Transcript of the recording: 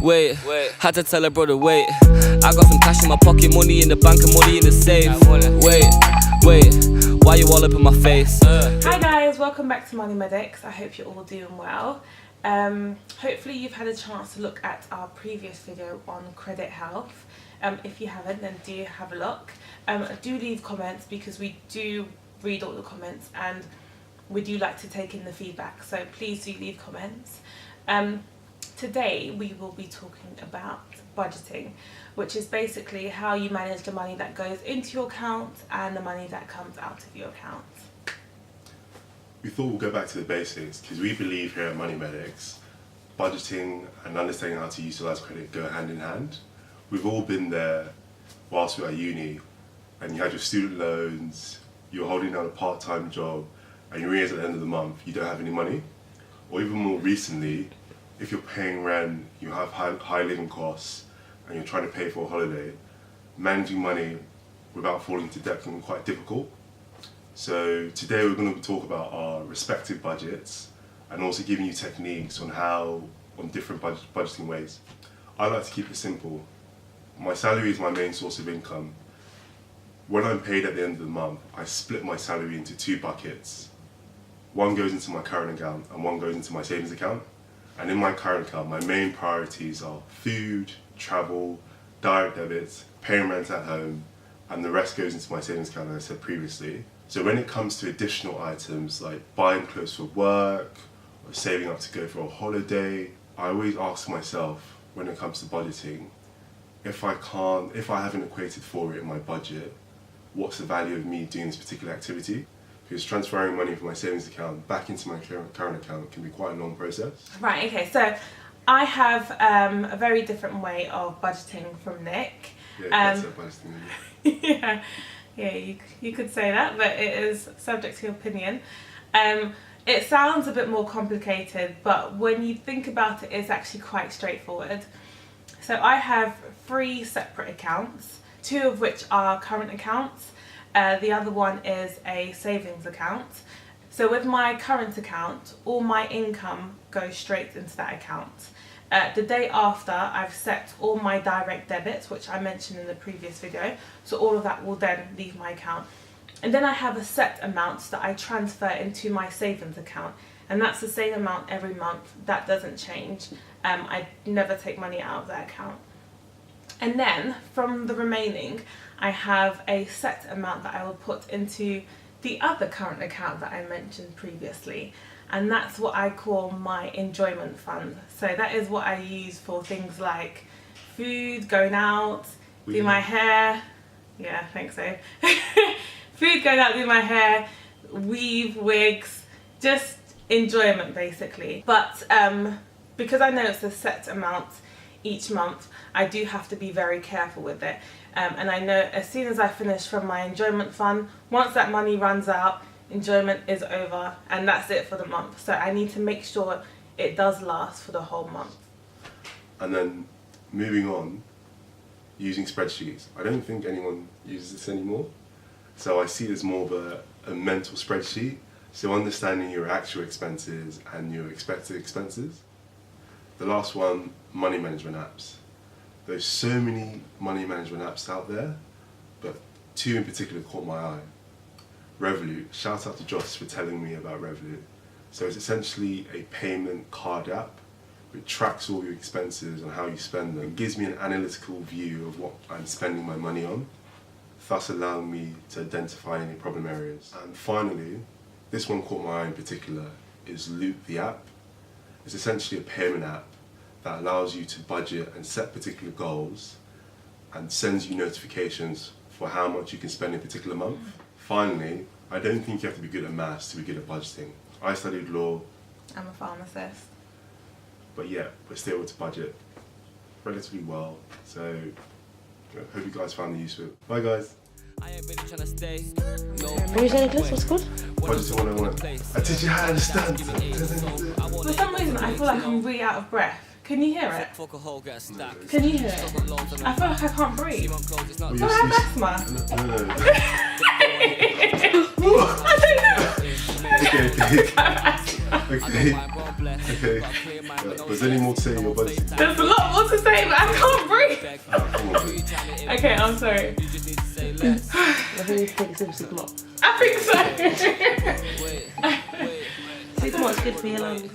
Wait, had to tell her brother, wait. I got some cash in my pocket, money in the bank and money in the safe. Wait, why you all up in my face? Hi guys, welcome back to Money Medics. I hope you're all doing well. Hopefully you've had a chance to look at our previous video on credit health. If you haven't, then do have a look. Do leave comments because we do read all the comments and we do like to take in the feedback, so please do leave comments. Today we will be talking about budgeting, which is basically how you manage the money that goes into your account and the money that comes out of your account. We thought we'll go back to the basics because we believe here at Money Medics, budgeting and understanding how to utilise credit go hand in hand. We've all been there whilst we were at uni and you had your student loans, you're holding down a part-time job and you realise at the end of the month you don't have any money. Or even more recently, if you're paying rent, you have high living costs and you're trying to pay for a holiday, managing money without falling into debt can be quite difficult. So today we're going to talk about our respective budgets and also giving you techniques on different budgeting ways. I like to keep it simple. My salary is my main source of income. When I'm paid at the end of the month, I split my salary into two buckets. One goes into my current account and one goes into my savings account. And in my current account, my main priorities are food, travel, direct debits, paying rent at home, and the rest goes into my savings account, as I said previously. So when it comes to additional items like buying clothes for work or saving up to go for a holiday, I always ask myself when it comes to budgeting, if I haven't equated for it in my budget, what's the value of me doing this particular activity? Because transferring money from my savings account back into my current account can be quite a long process. Right, okay, so I have a very different way of budgeting from Nick. Yeah, better budgeting. yeah, you could say that, but it is subject to opinion. It sounds a bit more complicated, but when you think about it, it's actually quite straightforward. So I have 3 separate accounts, 2 of which are current accounts. The other one is a savings account. So with my current account, all my income goes straight into that account. The day after, I've set all my direct debits, which I mentioned in the previous video. So all of that will then leave my account. And then I have a set amount that I transfer into my savings account. And that's the same amount every month. That doesn't change. I never take money out of that account. And then from the remaining, I have a set amount that I will put into the other current account that I mentioned previously. And that's what I call my enjoyment fund. So that is what I use for things like food, going out, do my hair. Yeah, I think so. Food, going out, do my hair, weave, wigs, just enjoyment basically. But because I know it's a set amount each month, I do have to be very careful with it. And I know as soon as I finish from my enjoyment fund, once that money runs out, enjoyment is over and that's it for the month. So I need to make sure it does last for the whole month. And then moving on, using spreadsheets. I don't think anyone uses this anymore. So I see this more of a mental spreadsheet. So understanding your actual expenses and your expected expenses. The last one, money management apps. There's so many money management apps out there, but 2 in particular caught my eye. REVOLUT, shout out to Joss for telling me about REVOLUT. So it's essentially a payment card app which tracks all your expenses and how you spend them. It gives me an analytical view of what I'm spending my money on, thus allowing me to identify any problem areas. And finally, this one caught my eye in particular, is Loop the app. It's essentially a payment app that allows you to budget and set particular goals and sends you notifications for how much you can spend in a particular month. Finally, I don't think you have to be good at maths to be good at budgeting. I studied law. I'm a pharmacist. But yeah, we're still able to budget relatively well. So I hope you guys found the use of it. Bye guys. I ain't really trying to stay. What was that, Nicholas? What's it called? Budgeting 101. I teach you how to stand. For some reason, I feel like I'm really out of breath. Can you hear it? Can you hear it? I feel like I can't breathe. Do I have asthma? No. I don't know. Okay. Okay. Was there any more to say in your budgeting? There's a lot more to say, but I can't breathe. Come on. Okay, I'm sorry. I think you take some Sigma. I think so. Sigma is good for your lungs.